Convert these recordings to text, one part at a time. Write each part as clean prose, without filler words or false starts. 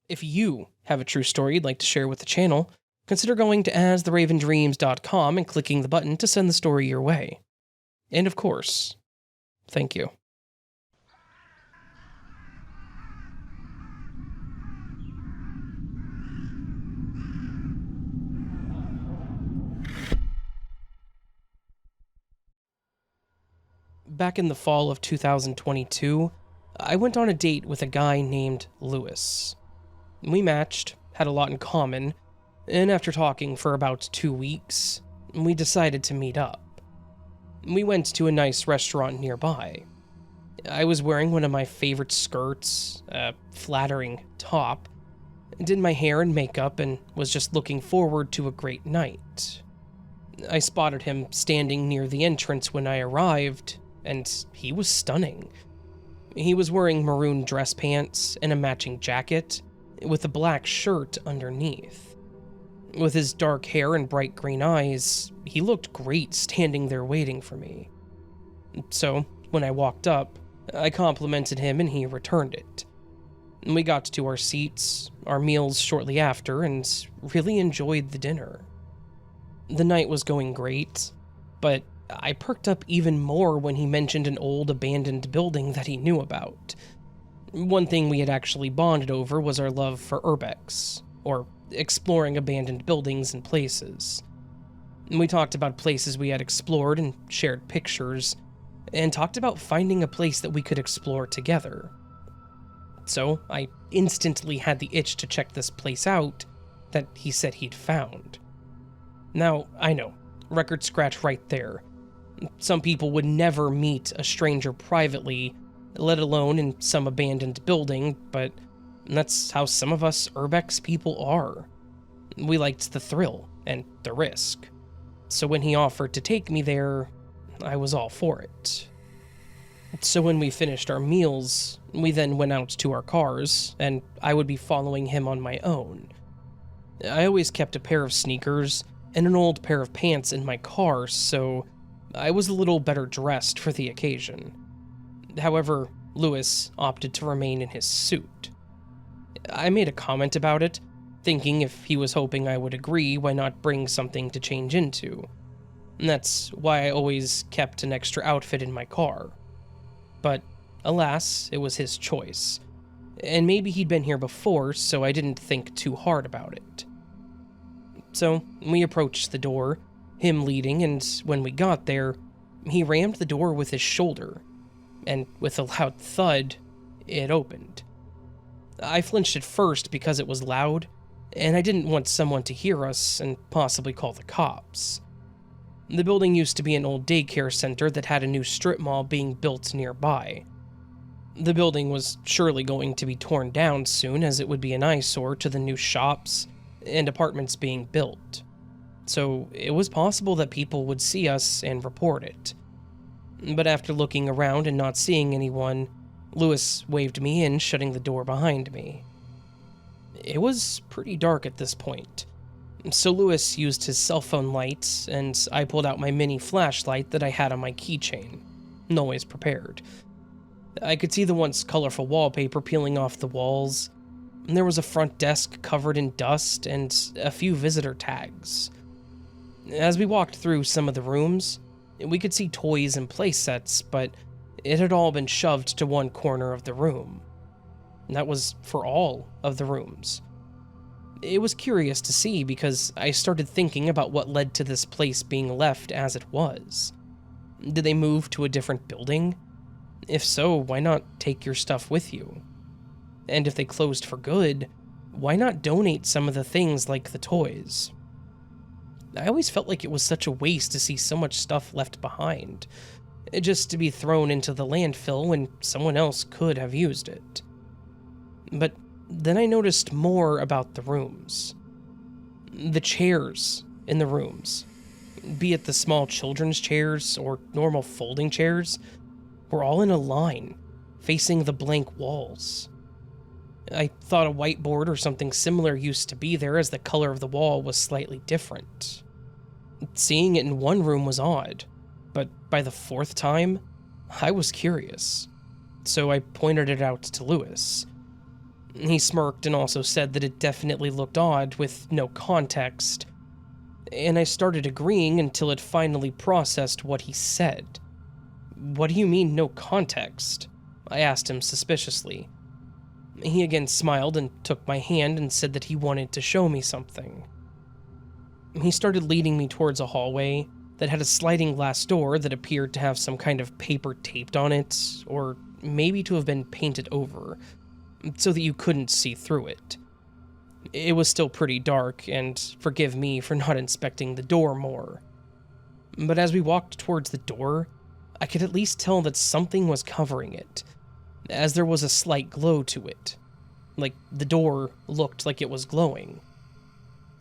If you have a true story you'd like to share with the channel, consider going to astheravendreams.com and clicking the button to send the story your way. And of course, thank you. Back in the fall of 2022, I went on a date with a guy named Lewis. We matched, had a lot in common, and after talking for about 2 weeks, we decided to meet up. We went to a nice restaurant nearby. I was wearing one of my favorite skirts, a flattering top, did my hair and makeup, and was just looking forward to a great night. I spotted him standing near the entrance when I arrived, and he was stunning. He was wearing maroon dress pants and a matching jacket, with a black shirt underneath. With his dark hair and bright green eyes, he looked great standing there waiting for me. So, when I walked up, I complimented him and he returned it. We got to our seats, our meals shortly after, and really enjoyed the dinner. The night was going great, but I perked up even more when he mentioned an old abandoned building that he knew about. One thing we had actually bonded over was our love for urbex, or exploring abandoned buildings and places. We talked about places we had explored and shared pictures, and talked about finding a place that we could explore together. So I instantly had the itch to check this place out that he said he'd found. Now, I know, record scratch right there. Some people would never meet a stranger privately, let alone in some abandoned building, but that's how some of us urbex people are. We liked the thrill and the risk. So when he offered to take me there, I was all for it. So when we finished our meals, we then went out to our cars, and I would be following him on my own. I always kept a pair of sneakers and an old pair of pants in my car, so I was a little better dressed for the occasion. However, Lewis opted to remain in his suit. I made a comment about it, thinking if he was hoping I would agree, why not bring something to change into? And that's why I always kept an extra outfit in my car. But, alas, it was his choice. And maybe he'd been here before, so I didn't think too hard about it. So, we approached the door, him leading, and when we got there, he rammed the door with his shoulder, and with a loud thud, it opened. I flinched at first because it was loud, and I didn't want someone to hear us and possibly call the cops. The building used to be an old daycare center that had a new strip mall being built nearby. The building was surely going to be torn down soon, as it would be an eyesore to the new shops and apartments being built. So it was possible that people would see us and report it. But after looking around and not seeing anyone, Lewis waved me in, shutting the door behind me. It was pretty dark at this point, so Lewis used his cell phone light, and I pulled out my mini flashlight that I had on my keychain, always prepared. I could see the once colorful wallpaper peeling off the walls, and there was a front desk covered in dust and a few visitor tags. As we walked through some of the rooms, we could see toys and play sets, but it had all been shoved to one corner of the room. That was for all of the rooms. It was curious to see because I started thinking about what led to this place being left as it was. Did they move to a different building? If so, why not take your stuff with you? And if they closed for good, why not donate some of the things like the toys? I always felt like it was such a waste to see so much stuff left behind, just to be thrown into the landfill when someone else could have used it. But then I noticed more about the rooms. The chairs in the rooms, be it the small children's chairs or normal folding chairs, were all in a line, facing the blank walls. I thought a whiteboard or something similar used to be there, as the color of the wall was slightly different. Seeing it in one room was odd, but by the fourth time, I was curious. So I pointed it out to Lewis. He smirked and also said that it definitely looked odd with no context, and I started agreeing until it finally processed what he said. "What do you mean, no context?" I asked him suspiciously. He again smiled and took my hand and said that he wanted to show me something. He started leading me towards a hallway that had a sliding glass door that appeared to have some kind of paper taped on it, or maybe to have been painted over, so that you couldn't see through it. It was still pretty dark, and forgive me for not inspecting the door more. But as we walked towards the door, I could at least tell that something was covering it, as there was a slight glow to it. Like the door looked like it was glowing.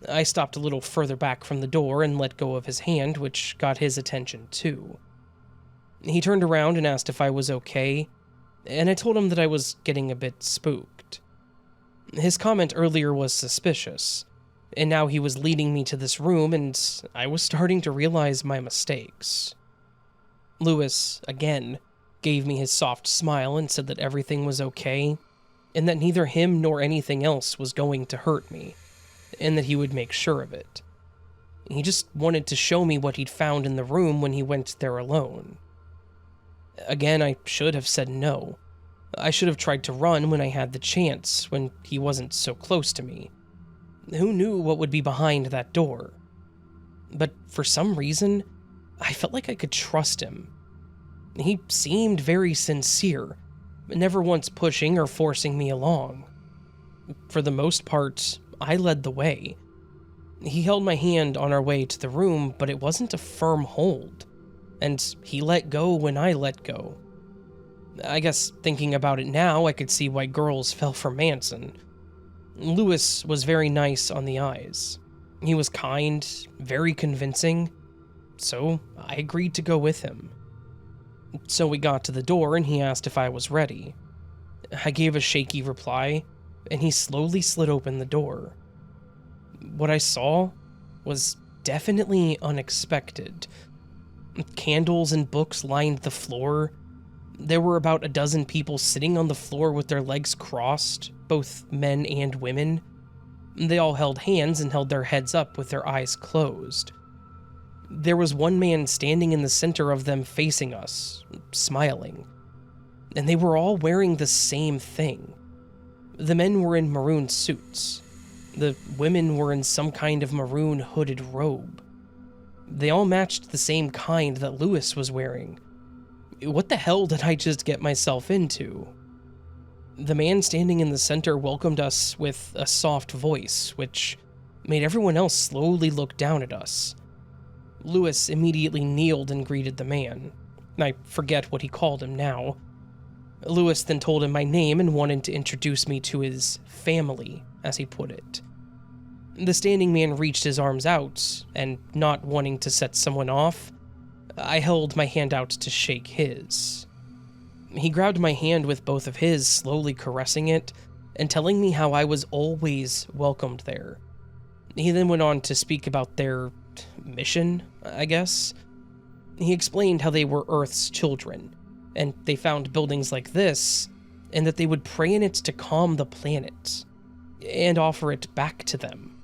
I stopped a little further back from the door and let go of his hand, which got his attention too. He turned around and asked if I was okay, and I told him that I was getting a bit spooked. His comment earlier was suspicious, and now he was leading me to this room, and I was starting to realize my mistakes. Lewis, again, gave me his soft smile and said that everything was okay, and that neither him nor anything else was going to hurt me, and that he would make sure of it. He just wanted to show me what he'd found in the room when he went there alone. Again, I should have said no. I should have tried to run when I had the chance, when he wasn't so close to me. Who knew what would be behind that door? But for some reason, I felt like I could trust him. He seemed very sincere, never once pushing or forcing me along. For the most part, I led the way. He held my hand on our way to the room, but it wasn't a firm hold, and he let go when I let go. I guess thinking about it now, I could see why girls fell for Manson. Lewis was very nice on the eyes. He was kind, very convincing, so I agreed to go with him. So we got to the door and he asked if I was ready. I gave a shaky reply, and he slowly slid open the door. What I saw was definitely unexpected. Candles and books lined the floor. There were about a dozen people sitting on the floor with their legs crossed, both men and women. They all held hands and held their heads up with their eyes closed. There was one man standing in the center of them facing us, smiling. And they were all wearing the same thing. The men were in maroon suits. The women were in some kind of maroon hooded robe. They all matched the same kind that Lewis was wearing. What the hell did I just get myself into? The man standing in the center welcomed us with a soft voice, which made everyone else slowly look down at us. Lewis immediately kneeled and greeted the man. I forget what he called him now. Lewis then told him my name and wanted to introduce me to his family, as he put it. The standing man reached his arms out, and not wanting to set someone off, I held my hand out to shake his. He grabbed my hand with both of his, slowly caressing it, and telling me how I was always welcomed there. He then went on to speak about their mission, I guess. He explained how they were Earth's children, and they found buildings like this, and that they would pray in it to calm the planet, and offer it back to them.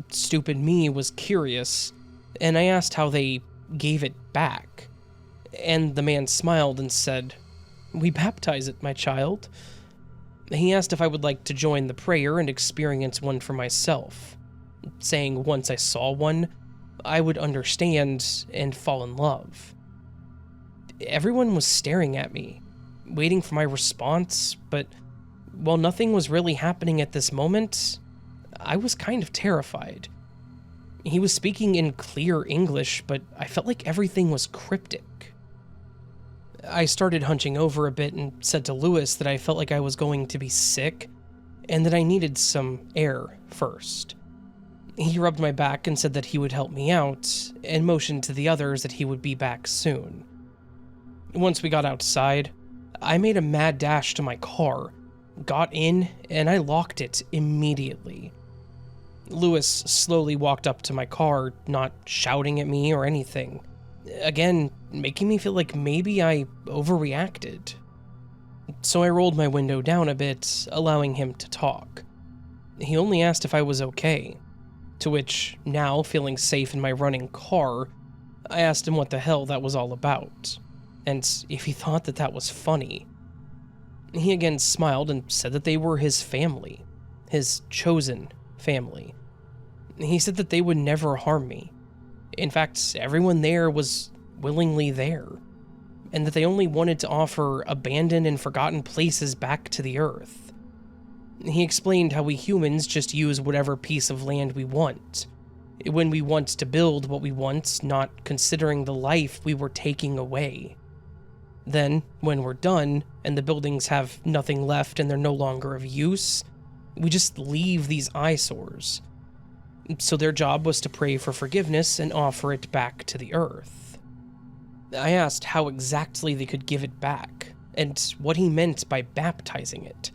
Stupid me was curious, and I asked how they gave it back. And the man smiled and said, "We baptize it, my child." He asked if I would like to join the prayer and experience one for myself, saying once I saw one, I would understand and fall in love. Everyone was staring at me, waiting for my response, but while nothing was really happening at this moment, I was kind of terrified. He was speaking in clear English, but I felt like everything was cryptic. I started hunching over a bit and said to Lewis that I felt like I was going to be sick, and that I needed some air first. He rubbed my back and said that he would help me out, and motioned to the others that he would be back soon. Once we got outside, I made a mad dash to my car, got in, and I locked it immediately. Lewis slowly walked up to my car, not shouting at me or anything, again making me feel like maybe I overreacted. So I rolled my window down a bit, allowing him to talk. He only asked if I was okay, to which, now feeling safe in my running car, I asked him what the hell that was all about, and if he thought that that was funny. He again smiled and said that they were his family, his chosen family. He said that they would never harm me. In fact, everyone there was willingly there, and that they only wanted to offer abandoned and forgotten places back to the earth. He explained how we humans just use whatever piece of land we want, when we want to build what we want, not considering the life we were taking away. Then, when we're done, and the buildings have nothing left and they're no longer of use, we just leave these eyesores. So their job was to pray for forgiveness and offer it back to the earth. I asked how exactly they could give it back, and what he meant by baptizing it.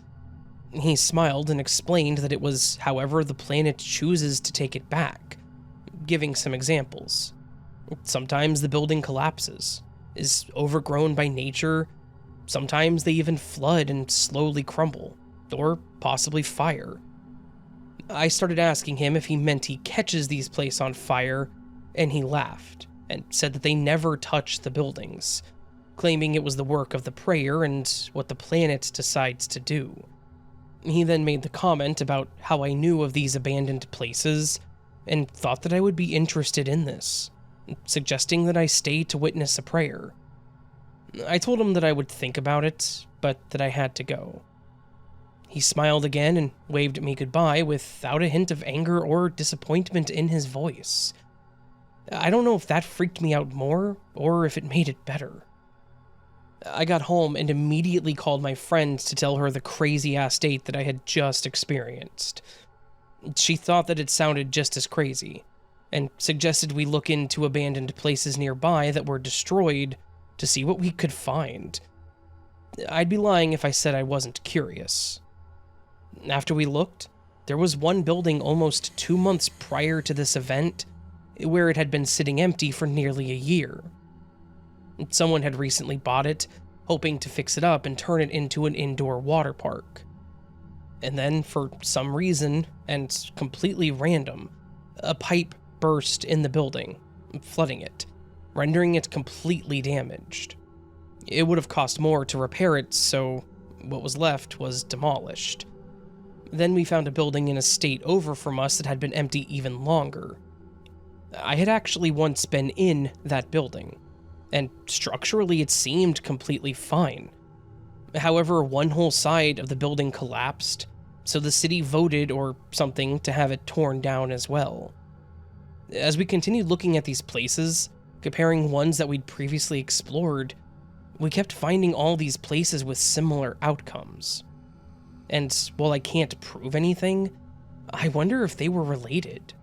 He smiled and explained that it was however the planet chooses to take it back, giving some examples. Sometimes the building collapses, is overgrown by nature, sometimes they even flood and slowly crumble, or possibly fire. I started asking him if he meant he catches these places on fire, and he laughed, and said that they never touch the buildings, claiming it was the work of the prayer and what the planet decides to do. He then made the comment about how I knew of these abandoned places, and thought that I would be interested in this, suggesting that I stay to witness a prayer. I told him that I would think about it, but that I had to go. He smiled again and waved at me goodbye without a hint of anger or disappointment in his voice. I don't know if that freaked me out more, or if it made it better. I got home and immediately called my friend to tell her the crazy-ass date that I had just experienced. She thought that it sounded just as crazy, and suggested we look into abandoned places nearby that were destroyed to see what we could find. I'd be lying if I said I wasn't curious. After we looked, there was one building almost 2 months prior to this event, where it had been sitting empty for nearly a year. Someone had recently bought it, hoping to fix it up and turn it into an indoor water park. And then, for some reason, and completely random, a pipe burst in the building, flooding it, rendering it completely damaged. It would have cost more to repair it, so what was left was demolished. Then we found a building in a state over from us that had been empty even longer. I had actually once been in that building, and structurally it seemed completely fine. However, one whole side of the building collapsed, so the city voted or something to have it torn down as well. As we continued looking at these places, comparing ones that we'd previously explored, we kept finding all these places with similar outcomes. And while I can't prove anything, I wonder if they were related.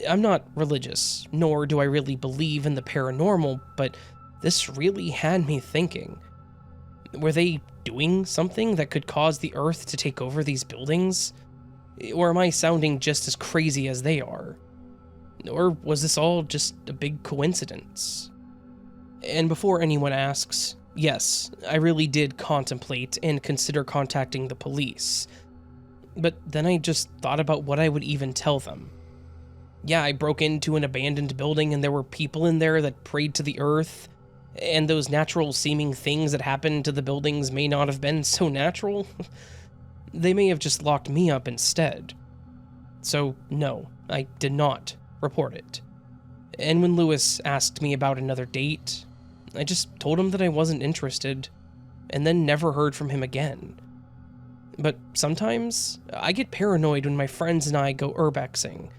I'm not religious, nor do I really believe in the paranormal, but this really had me thinking. Were they doing something that could cause the Earth to take over these buildings? Or am I sounding just as crazy as they are? Or was this all just a big coincidence? And before anyone asks, yes, I really did contemplate and consider contacting the police. But then I just thought about what I would even tell them. Yeah, I broke into an abandoned building and there were people in there that prayed to the earth, and those natural-seeming things that happened to the buildings may not have been so natural. They may have just locked me up instead. So, no, I did not report it. And when Lewis asked me about another date, I just told him that I wasn't interested, and then never heard from him again. But sometimes, I get paranoid when my friends and I go urbexing,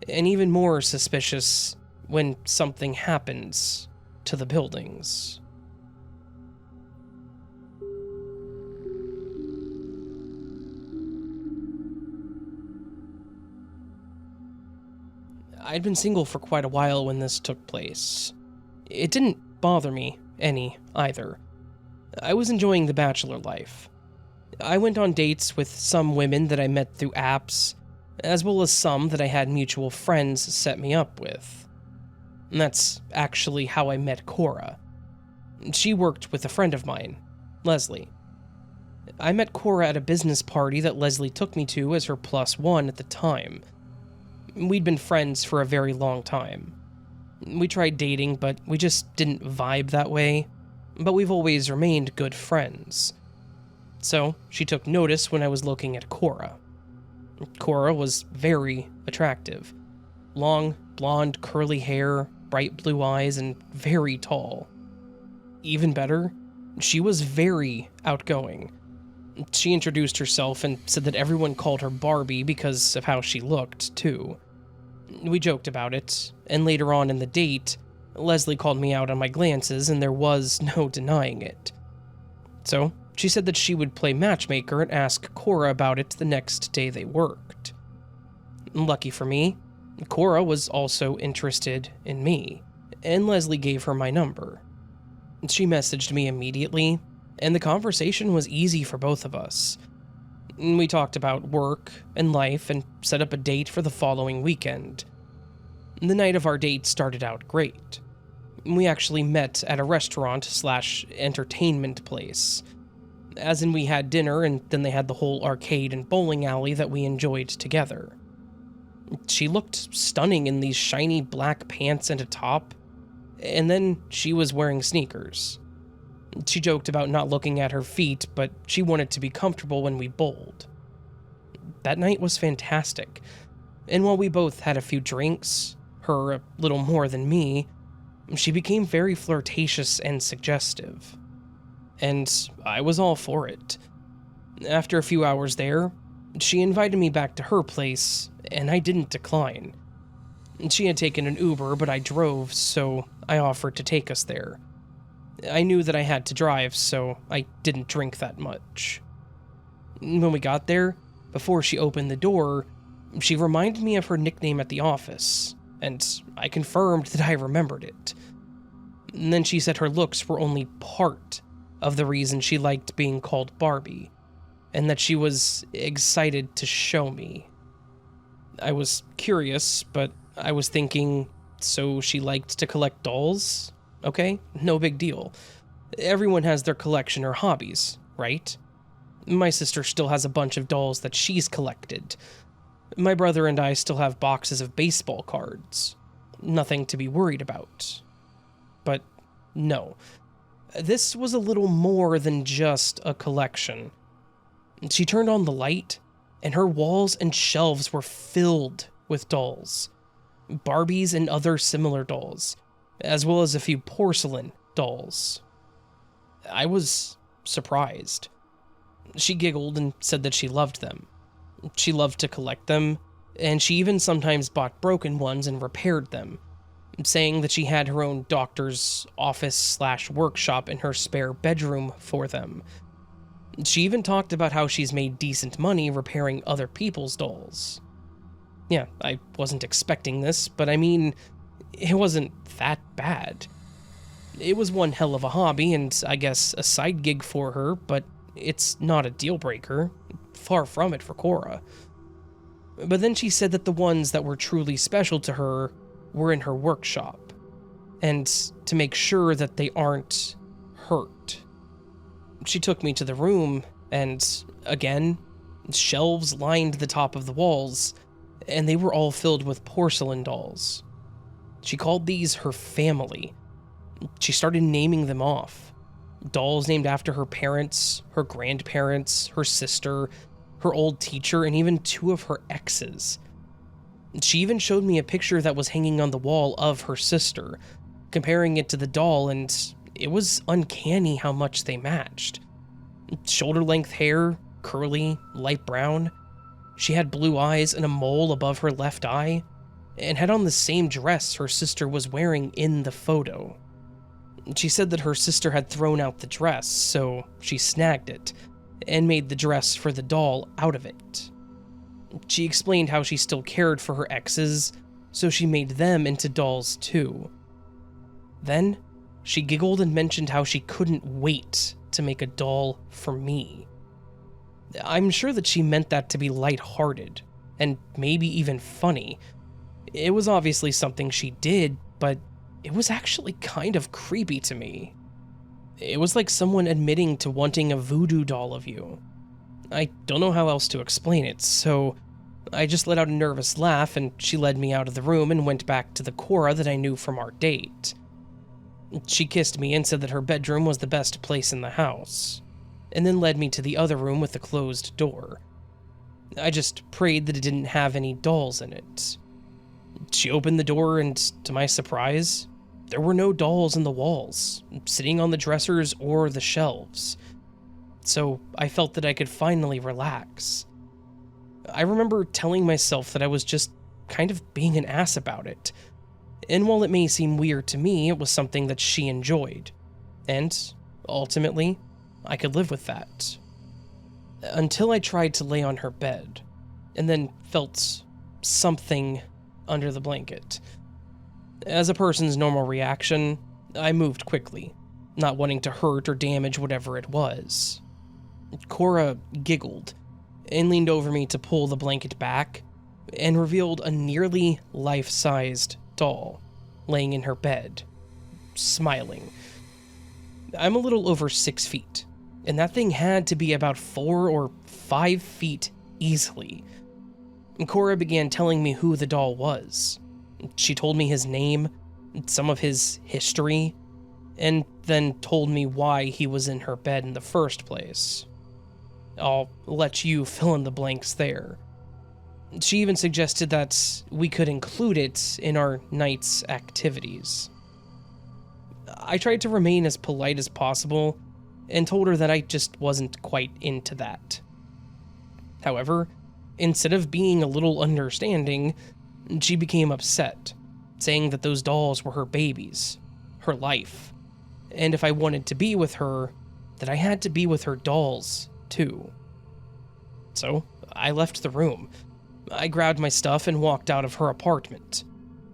and even more suspicious when something happens to the buildings. I'd been single for quite a while when this took place. It didn't bother me any either. I was enjoying the bachelor life. I went on dates with some women that I met through apps, as well as some that I had mutual friends set me up with. And that's actually how I met Cora. She worked with a friend of mine, Leslie, I met Cora at a business party that Leslie took me to as her +1 at the time. We'd been friends for a very long time. We tried dating, but we just didn't vibe that way, but we've always remained good friends. So, she took notice when I was looking at Cora. Cora was very attractive. Long, blonde, curly hair, bright blue eyes, and very tall. Even better, she was very outgoing. She introduced herself and said that everyone called her Barbie because of how she looked, too. We joked about it, and later on in the date, Leslie called me out on my glances, and there was no denying it. So, she said that she would play matchmaker and ask Cora about it the next day they worked. Lucky for me, Cora was also interested in me, and Leslie gave her my number. She messaged me immediately, and the conversation was easy for both of us. We talked about work and life and set up a date for the following weekend. The night of our date started out great. We actually met at a restaurant/entertainment place. As in, we had dinner, and then they had the whole arcade and bowling alley that we enjoyed together. She looked stunning in these shiny black pants and a top, and then she was wearing sneakers. She joked about not looking at her feet, but she wanted to be comfortable when we bowled. That night was fantastic, and while we both had a few drinks, her a little more than me, she became very flirtatious and suggestive. And I was all for it. After a few hours there, she invited me back to her place, and I didn't decline. She had taken an Uber, but I drove, so I offered to take us there. I knew that I had to drive, so I didn't drink that much. When we got there, before she opened the door, she reminded me of her nickname at the office, and I confirmed that I remembered it. And then she said her looks were only part of the reason she liked being called Barbie, and that she was excited to show me. I was curious, but I was thinking, so she liked to collect dolls? Okay, no big deal. Everyone has their collection or hobbies, right? My sister still has a bunch of dolls that she's collected. My brother and I still have boxes of baseball cards. Nothing to be worried about. But no. This was a little more than just a collection. She turned on the light, and her walls and shelves were filled with dolls. Barbies and other similar dolls, as well as a few porcelain dolls. I was surprised. She giggled and said that she loved them. She loved to collect them, and she even sometimes bought broken ones and repaired them, saying that she had her own doctor's office/workshop in her spare bedroom for them. She even talked about how she's made decent money repairing other people's dolls. Yeah, I wasn't expecting this, but I mean, it wasn't that bad. It was one hell of a hobby and I guess a side gig for her, but it's not a deal breaker. Far from it for Cora. But then she said that the ones that were truly special to her were in her workshop, and to make sure that they aren't hurt. She took me to the room, and again, shelves lined the top of the walls, and they were all filled with porcelain dolls. She called these her family. She started naming them off. Dolls named after her parents, her grandparents, her sister, her old teacher, and even 2 of her exes. She even showed me a picture that was hanging on the wall of her sister, comparing it to the doll, and it was uncanny how much they matched. Shoulder-length hair, curly, light brown. She had blue eyes and a mole above her left eye, and had on the same dress her sister was wearing in the photo. She said that her sister had thrown out the dress, so she snagged it, and made the dress for the doll out of it. She explained how she still cared for her exes, so she made them into dolls too. Then, she giggled and mentioned how she couldn't wait to make a doll for me. I'm sure that she meant that to be lighthearted, and maybe even funny. It was obviously something she did, but it was actually kind of creepy to me. It was like someone admitting to wanting a voodoo doll of you. I don't know how else to explain it, so I just let out a nervous laugh and she led me out of the room and went back to the Cora that I knew from our date. She kissed me and said that her bedroom was the best place in the house, and then led me to the other room with the closed door. I just prayed that it didn't have any dolls in it. She opened the door and, to my surprise, there were no dolls in the walls, sitting on the dressers or the shelves. So I felt that I could finally relax. I remember telling myself that I was just kind of being an ass about it. And while it may seem weird to me, it was something that she enjoyed. And, ultimately, I could live with that. Until I tried to lay on her bed, and then felt something under the blanket. As a person's normal reaction, I moved quickly, not wanting to hurt or damage whatever it was. Cora giggled and leaned over me to pull the blanket back and revealed a nearly life-sized doll laying in her bed, smiling. I'm a little over 6 feet, and that thing had to be about 4 or 5 feet easily. Cora began telling me who the doll was. She told me his name, some of his history, and then told me why he was in her bed in the first place. I'll let you fill in the blanks there. She even suggested that we could include it in our night's activities. I tried to remain as polite as possible and told her that I just wasn't quite into that. However, instead of being a little understanding, she became upset, saying that those dolls were her babies, her life, and if I wanted to be with her, that I had to be with her dolls, too. So, I left the room. I grabbed my stuff and walked out of her apartment,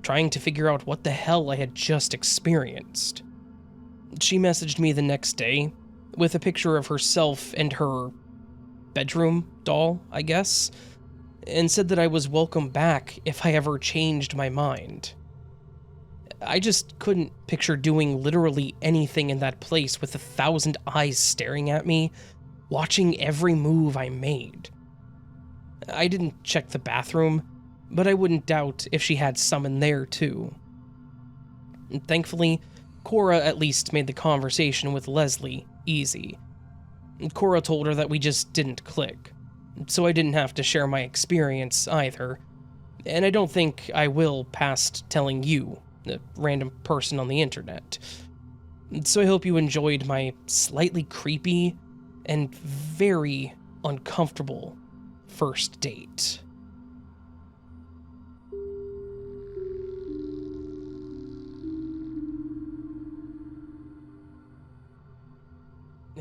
trying to figure out what the hell I had just experienced. She messaged me the next day with a picture of herself and her bedroom doll, I guess, and said that I was welcome back if I ever changed my mind. I just couldn't picture doing literally anything in that place with 1,000 eyes staring at me, watching every move I made. I didn't check the bathroom, but I wouldn't doubt if she had some in there too. And thankfully, Cora at least made the conversation with Leslie easy. Cora told her that we just didn't click, so I didn't have to share my experience either, and I don't think I will past telling you, a random person on the internet. So I hope you enjoyed my slightly creepy and very uncomfortable first date.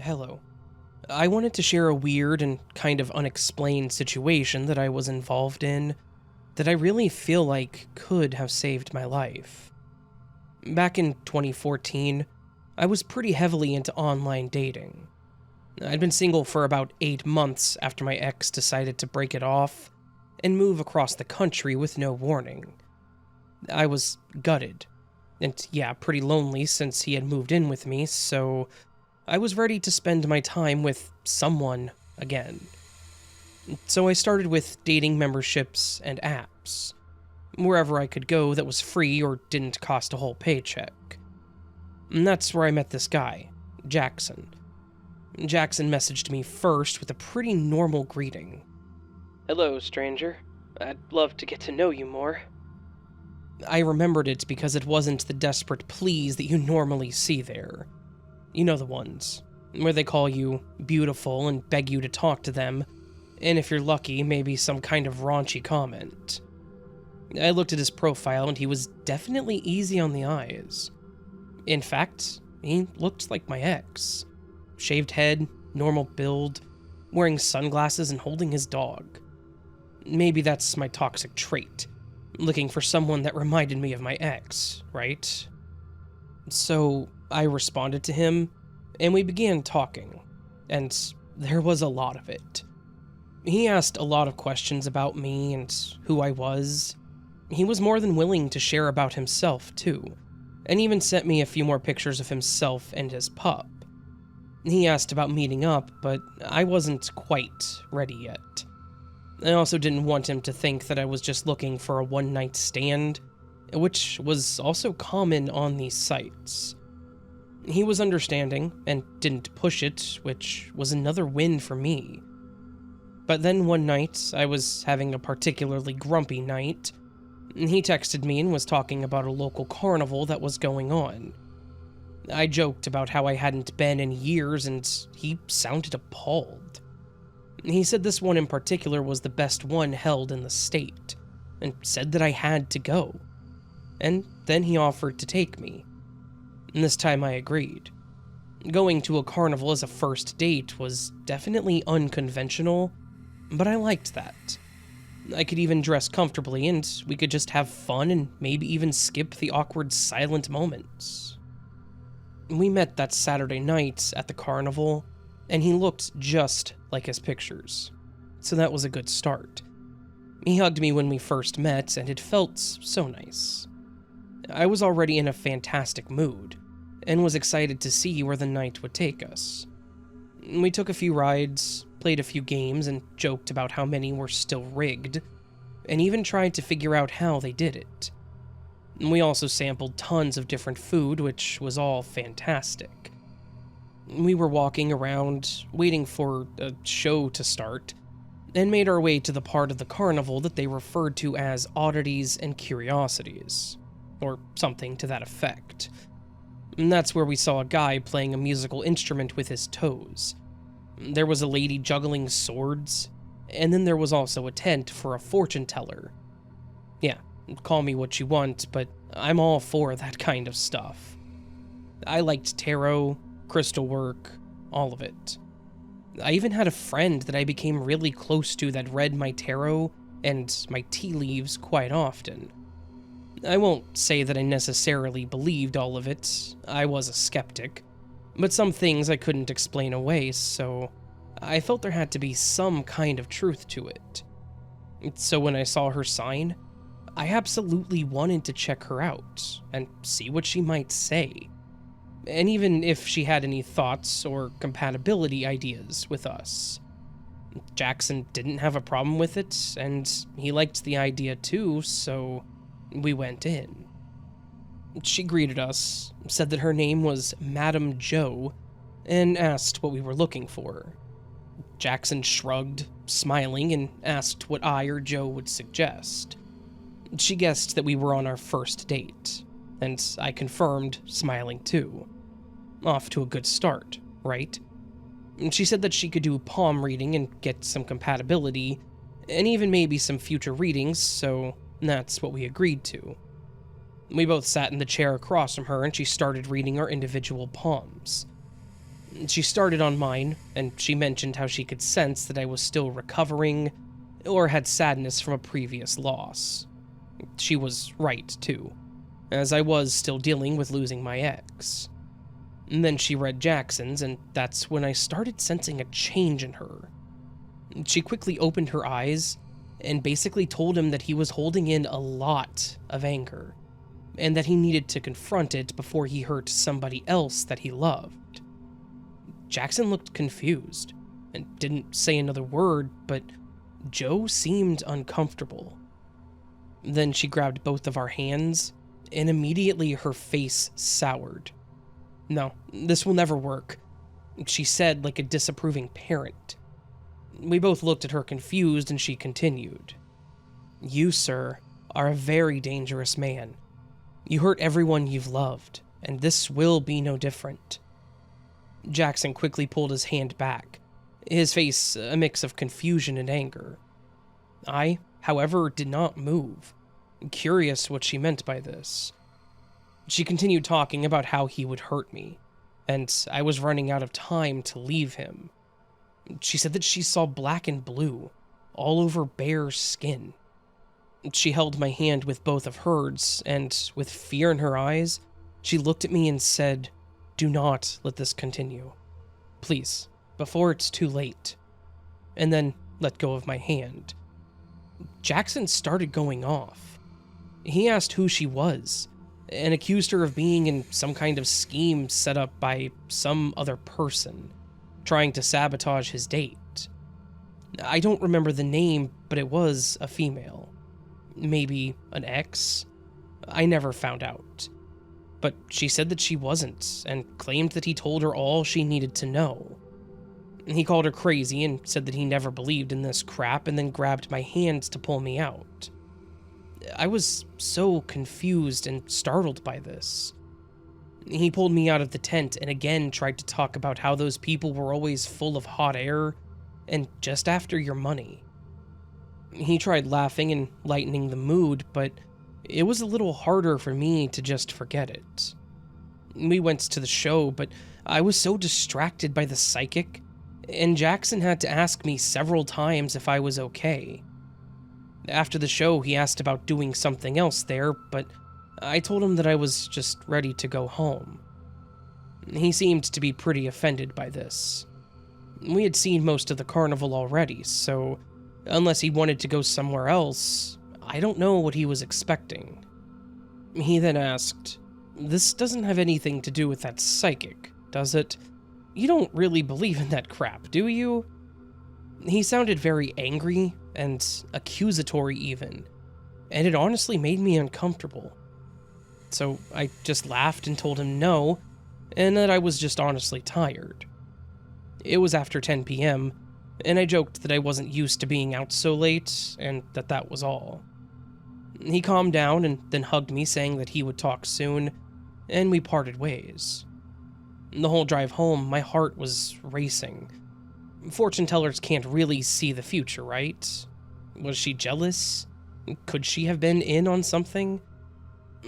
Hello. I wanted to share a weird and kind of unexplained situation that I was involved in that I really feel like could have saved my life. Back in 2014, I was pretty heavily into online dating. I'd been single for about 8 months after my ex decided to break it off and move across the country with no warning. I was gutted, and yeah, pretty lonely since he had moved in with me, so I was ready to spend my time with someone again. So I started with dating memberships and apps, wherever I could go that was free or didn't cost a whole paycheck. And that's where I met this guy, Jackson. Jackson messaged me first with a pretty normal greeting. "Hello, stranger. I'd love to get to know you more." I remembered it because it wasn't the desperate pleas that you normally see there. You know the ones, where they call you beautiful and beg you to talk to them, and if you're lucky, maybe some kind of raunchy comment. I looked at his profile and he was definitely easy on the eyes. In fact, he looked like my ex. Shaved head, normal build, wearing sunglasses and holding his dog. Maybe that's my toxic trait, looking for someone that reminded me of my ex, right? So I responded to him, and we began talking, and there was a lot of it. He asked a lot of questions about me and who I was. He was more than willing to share about himself, too, and even sent me a few more pictures of himself and his pup. He asked about meeting up, but I wasn't quite ready yet. I also didn't want him to think that I was just looking for a one-night stand, which was also common on these sites. He was understanding and didn't push it, which was another win for me. But then one night, I was having a particularly grumpy night. He texted me and was talking about a local carnival that was going on. I joked about how I hadn't been in years, and he sounded appalled. He said this one in particular was the best one held in the state, and said that I had to go. And then he offered to take me. And this time I agreed. Going to a carnival as a first date was definitely unconventional, but I liked that. I could even dress comfortably, and we could just have fun and maybe even skip the awkward silent moments. We met that Saturday night at the carnival, and he looked just like his pictures, so that was a good start. He hugged me when we first met, and it felt so nice. I was already in a fantastic mood, and was excited to see where the night would take us. We took a few rides, played a few games, and joked about how many were still rigged, and even tried to figure out how they did it. We also sampled tons of different food, which was all fantastic. We were walking around, waiting for a show to start, and made our way to the part of the carnival that they referred to as oddities and curiosities, or something to that effect. And that's where we saw a guy playing a musical instrument with his toes. There was a lady juggling swords, and then there was also a tent for a fortune teller. Yeah, call me what you want, but I'm all for that kind of stuff. I liked tarot, crystal work, all of it. I even had a friend that I became really close to that read my tarot and my tea leaves quite often. I won't say that I necessarily believed all of it, I was a skeptic, but some things I couldn't explain away, so I felt there had to be some kind of truth to it. So when I saw her sign, I absolutely wanted to check her out and see what she might say, and even if she had any thoughts or compatibility ideas with us. Jackson didn't have a problem with it, and he liked the idea too, so we went in. She greeted us, said that her name was Madam Joe, and asked what we were looking for. Jackson shrugged, smiling, and asked what I or Joe would suggest. She guessed that we were on our first date, and I confirmed, smiling too. Off to a good start, right? She said that she could do palm reading and get some compatibility, and even maybe some future readings, so that's what we agreed to. We both sat in the chair across from her, and she started reading our individual palms. She started on mine, and she mentioned how she could sense that I was still recovering, or had sadness from a previous loss. She was right, too, as I was still dealing with losing my ex. And then she read Jackson's, and that's when I started sensing a change in her. She quickly opened her eyes, and basically told him that he was holding in a lot of anger, and that he needed to confront it before he hurt somebody else that he loved. Jackson looked confused, and didn't say another word, but Joe seemed uncomfortable. Then she grabbed both of our hands, and immediately her face soured. "No, this will never work," she said like a disapproving parent. We both looked at her confused, and she continued. "You, sir, are a very dangerous man. You hurt everyone you've loved, and this will be no different." Jackson quickly pulled his hand back, his face a mix of confusion and anger. I, however, did not move, curious what she meant by this. She continued talking about how he would hurt me, and I was running out of time to leave him. She said that she saw black and blue all over Bear's skin. She held my hand with both of hers, and with fear in her eyes, she looked at me and said, "Do not let this continue. Please, before it's too late." And then let go of my hand. Jackson started going off. He asked who she was, and accused her of being in some kind of scheme set up by some other person, trying to sabotage his date. I don't remember the name, but it was a female. Maybe an ex? I never found out. But she said that she wasn't, and claimed that he told her all she needed to know. He called her crazy and said that he never believed in this crap, and then grabbed my hands to pull me out. I was so confused and startled by this. He pulled me out of the tent and again tried to talk about how those people were always full of hot air and just after your money. He tried laughing and lightening the mood, but it was a little harder for me to just forget it. We went to the show, but I was so distracted by the psychic, and Jackson had to ask me several times if I was okay. After the show, he asked about doing something else there, but I told him that I was just ready to go home. He seemed to be pretty offended by this. We had seen most of the carnival already, so unless he wanted to go somewhere else, I don't know what he was expecting. He then asked, "This doesn't have anything to do with that psychic, does it? You don't really believe in that crap, do you?" He sounded very angry and accusatory even, and it honestly made me uncomfortable. So I just laughed and told him no, and that I was just honestly tired. It was after 10 p.m., and I joked that I wasn't used to being out so late, and that was all. He calmed down and then hugged me, saying that he would talk soon, and we parted ways. The whole drive home, my heart was racing. Fortune tellers can't really see the future, right? Was she jealous? Could she have been in on something?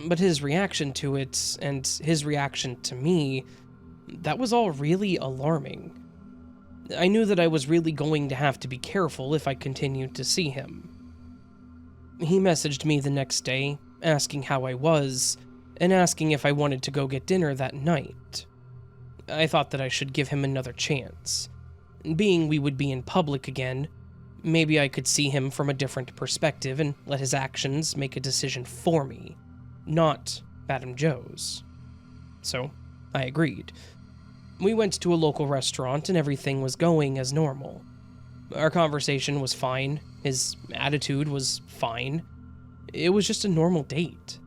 But his reaction to it, and his reaction to me, that was all really alarming. I knew that I was really going to have to be careful if I continued to see him. He messaged me the next day, asking how I was, and asking if I wanted to go get dinner that night. I thought that I should give him another chance. Being we would be in public again, maybe I could see him from a different perspective and let his actions make a decision for me, not Madame Joe's. So, I agreed. We went to a local restaurant and everything was going as normal. Our conversation was fine, his attitude was fine. It was just a normal date.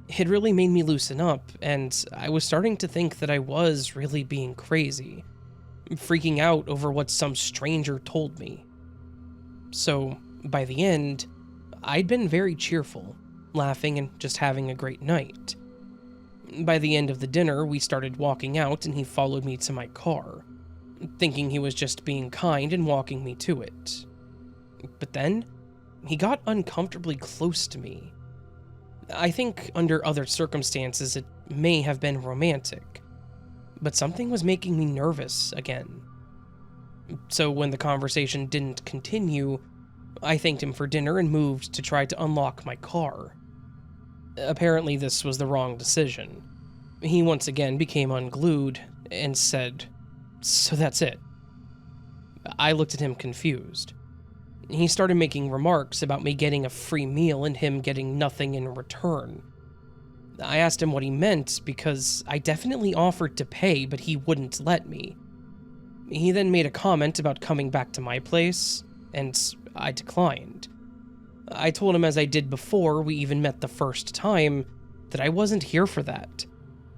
It really made me loosen up, and I was starting to think that I was really being crazy, freaking out over what some stranger told me. So, by the end, I'd been very cheerful, laughing and just having a great night. By the end of the dinner, we started walking out and he followed me to my car, thinking he was just being kind and walking me to it. But then, he got uncomfortably close to me. I think under other circumstances it may have been romantic, but something was making me nervous again. So when the conversation didn't continue, I thanked him for dinner and moved to try to unlock my car. Apparently this was the wrong decision. He once again became unglued and said, "So that's it." I looked at him confused. He started making remarks about me getting a free meal and him getting nothing in return. I asked him what he meant because I definitely offered to pay, but he wouldn't let me. He then made a comment about coming back to my place, and I declined. I told him, as I did before we even met the first time, that I wasn't here for that,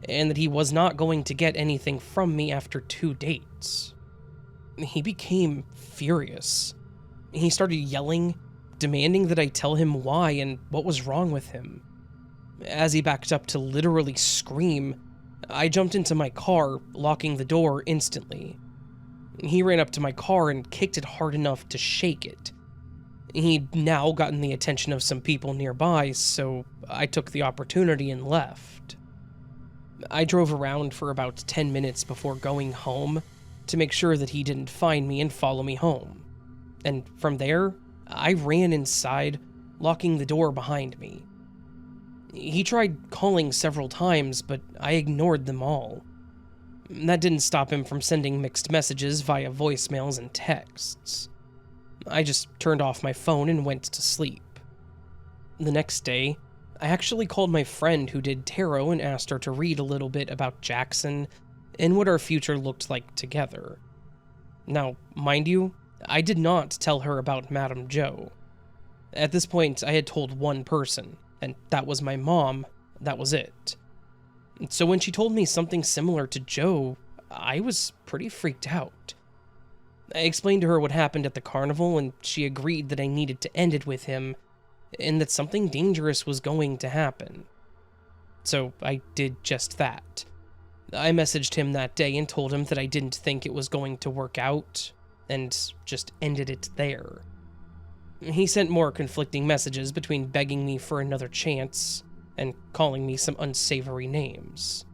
and that he was not going to get anything from me after 2 dates. He became furious. He started yelling, demanding that I tell him why and what was wrong with him. As he backed up to literally scream, I jumped into my car, locking the door instantly. He ran up to my car and kicked it hard enough to shake it. He'd now gotten the attention of some people nearby, so I took the opportunity and left. I drove around for about 10 minutes before going home to make sure that he didn't find me and follow me home. And from there, I ran inside, locking the door behind me. He tried calling several times, but I ignored them all. That didn't stop him from sending mixed messages via voicemails and texts. I just turned off my phone and went to sleep. The next day, I actually called my friend who did tarot and asked her to read a little bit about Jackson and what our future looked like together. Now, mind you, I did not tell her about Madame Joe. At this point, I had told one person, and that was my mom. That was it. So when she told me something similar to Joe, I was pretty freaked out. I explained to her what happened at the carnival, and she agreed that I needed to end it with him, and that something dangerous was going to happen. So I did just that. I messaged him that day and told him that I didn't think it was going to work out, and just ended it there. He sent more conflicting messages between begging me for another chance and calling me some unsavory names.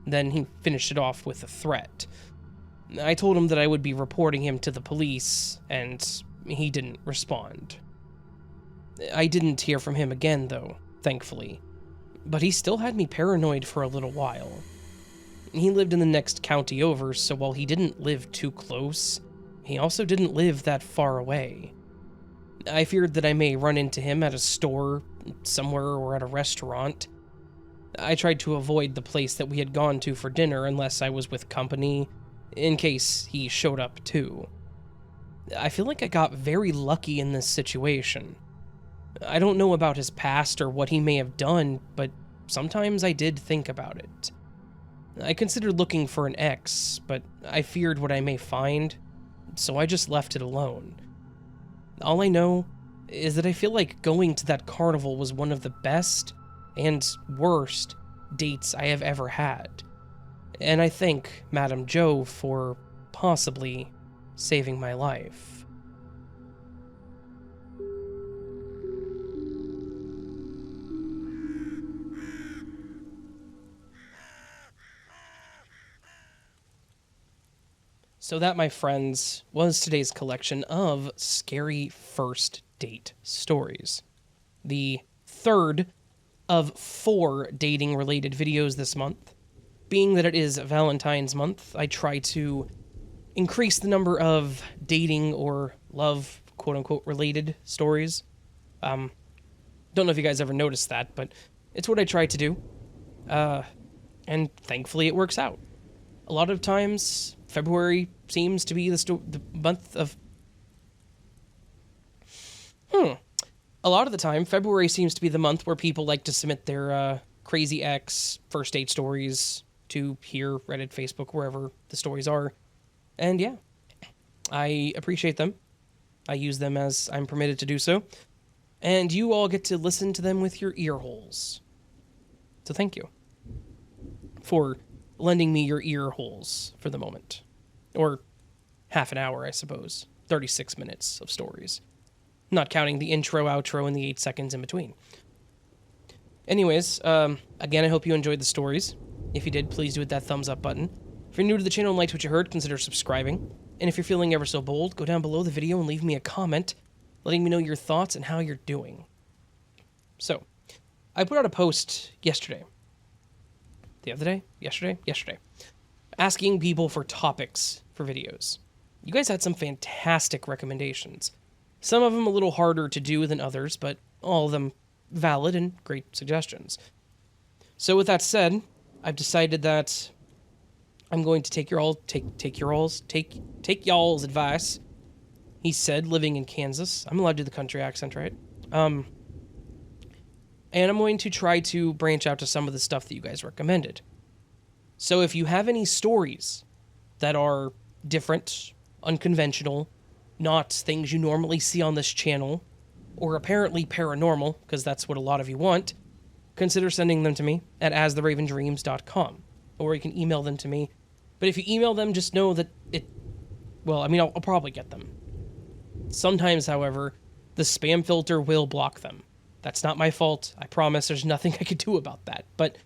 Then he finished it off with a threat. I told him that I would be reporting him to the police, and he didn't respond. I didn't hear from him again, though, thankfully. But he still had me paranoid for a little while. He lived in the next county over, so while he didn't live too close, he also didn't live that far away. I feared that I may run into him at a store, somewhere, or at a restaurant. I tried to avoid the place that we had gone to for dinner unless I was with company, in case he showed up too. I feel like I got very lucky in this situation. I don't know about his past or what he may have done, but sometimes I did think about it. I considered looking for an ex, but I feared what I may find, so I just left it alone. All I know is that I feel like going to that carnival was one of the best and worst dates I have ever had. And I thank Madame Joe for possibly saving my life. So that, my friends, was today's collection of scary first date stories. The third of 4 dating-related videos this month. Being that it is Valentine's month, I try to increase the number of dating or love, quote-unquote, related stories. Don't know if you guys ever noticed that, but it's what I try to do. And thankfully it works out. A lot of times, February seems to be the month of... A lot of the time, February seems to be the month where people like to submit their crazy ex first date stories to here, Reddit, Facebook, wherever the stories are. And yeah, I appreciate them. I use them as I'm permitted to do so. And you all get to listen to them with your ear holes. So thank you for lending me your ear holes for the moment. Or half an hour, I suppose. 36 minutes of stories. Not counting the intro, outro, and the 8 seconds in between. Anyways, again, I hope you enjoyed the stories. If you did, please do hit that thumbs up button. If you're new to the channel and liked what you heard, consider subscribing. And if you're feeling ever so bold, go down below the video and leave me a comment, letting me know your thoughts and how you're doing. So, I put out a post yesterday. The other day? Yesterday. Asking people for topics for videos. You guys had some fantastic recommendations. Some of them a little harder to do than others, but all of them valid and great suggestions. So with that said, I've decided that I'm going to take y'all's advice. He said, living in Kansas. I'm allowed to do the country accent, right? And I'm going to try to branch out to some of the stuff that you guys recommended. So if you have any stories that are different, unconventional, not things you normally see on this channel, or apparently paranormal, because that's what a lot of you want, consider sending them to me at astheravendreams.com, or you can email them to me. But if you email them, just know that I'll probably get them. Sometimes, however, the spam filter will block them. That's not my fault. I promise there's nothing I could do about that. But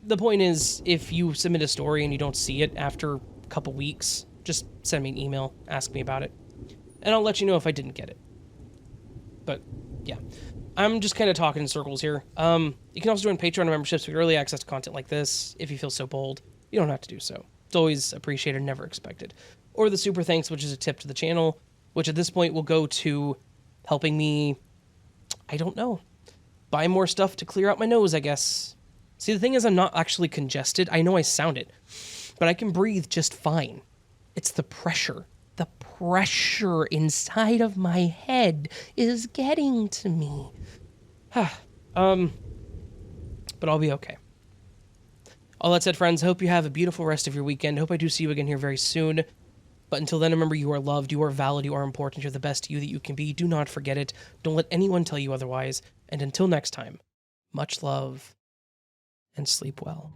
the point is, if you submit a story and you don't see it after a couple weeks, just send me an email, ask me about it, and I'll let you know if I didn't get it. But, yeah. I'm just kind of talking in circles here. You can also join Patreon memberships for early access to content like this, if you feel so bold. You don't have to do so. It's always appreciated, never expected. Or the super thanks, which is a tip to the channel, which at this point will go to helping me, I don't know, buy more stuff to clear out my nose, I guess. See, the thing is, I'm not actually congested. I know I sound it, but I can breathe just fine. It's the pressure. The pressure inside of my head is getting to me. But I'll be okay. All that said, friends, hope you have a beautiful rest of your weekend. Hope I do see you again here very soon. But until then, remember, you are loved, you are valid, you are important, you're the best you that you can be. Do not forget it. Don't let anyone tell you otherwise. And until next time, much love and sleep well.